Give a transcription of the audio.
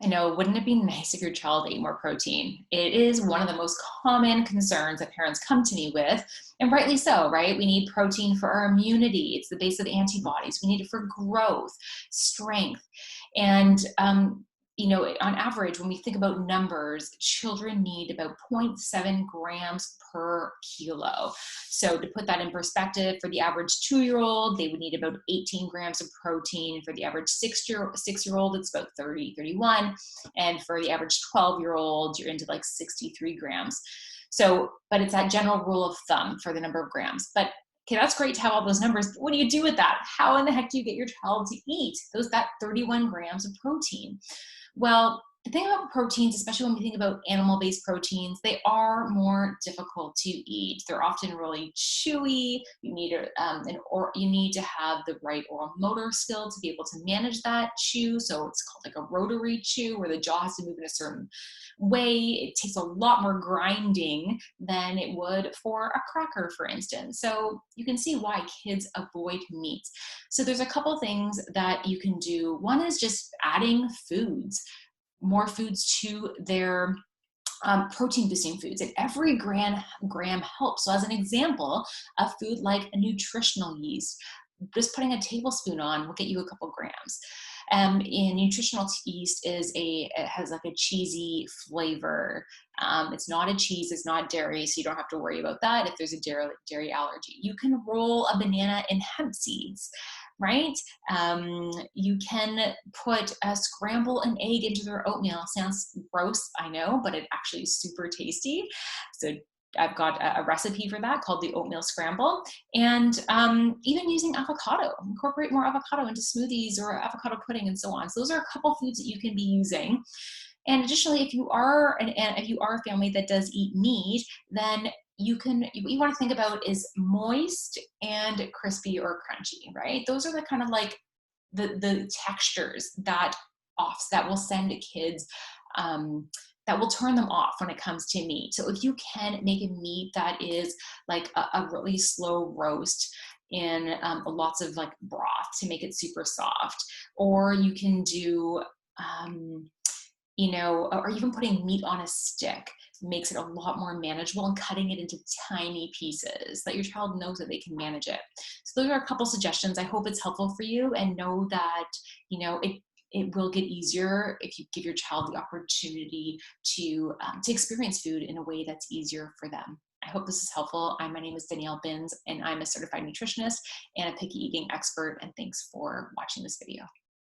I know, wouldn't it be nice if your child ate more protein? It is one of the most common concerns that parents come to me with, and rightly so, right? We need protein for our immunity. It's the base of antibodies. We need it for growth, strength. And, on average, when we think about numbers, children need about zero point 0.7 grams per kilo. So, to put that in perspective, for the average 2-year old, they would need about 18 grams of protein. For the average 6-year old, it's about 30, 31. And for the average 12-year old, you're into like 63 grams. So, but it's that general rule of thumb for the number of grams. But okay, that's great to have all those numbers. But what do you do with that? How in the heck do you get your child to eat that 31 grams of protein? Well, the thing about proteins, especially when we think about animal-based proteins, they are more difficult to eat. They're often really chewy. You need to have the right oral motor skill to be able to manage that chew. So it's called like a rotary chew, where the jaw has to move in a certain way. It takes a lot more grinding than it would for a cracker, for instance. So you can see why kids avoid meat. So there's a couple things that you can do. One is just adding more foods to their protein boosting foods, and every gram helps. So as an example, a food like a nutritional yeast, just putting a tablespoon on will get you a couple grams. And nutritional yeast it has like a cheesy flavor. It's not a cheese, it's not dairy, so you don't have to worry about that if there's a dairy allergy. You can roll a banana in hemp seeds, right? You can scramble an egg into their oatmeal. Sounds gross, I know, but it actually is super tasty. So I've got a recipe for that called the oatmeal scramble. And even using avocado, incorporate more avocado into smoothies or avocado pudding and so on. So those are a couple foods that you can be using. And additionally, if you are a family that does eat meat, then what you want to think about is moist and crispy or crunchy, right? Those are the kind of like the textures that will send kids, that will turn them off when it comes to meat. So if you can make a meat that is like a really slow roast in lots of like broth to make it super soft, or you can do or even putting meat on a stick makes it a lot more manageable, and cutting it into tiny pieces that your child knows that they can manage it. So those are a couple suggestions. I hope it's helpful for you, and know that, it will get easier if you give your child the opportunity to experience food in a way that's easier for them. I hope this is helpful. My name is Danielle Binns, and I'm a certified nutritionist and a picky eating expert. And thanks for watching this video.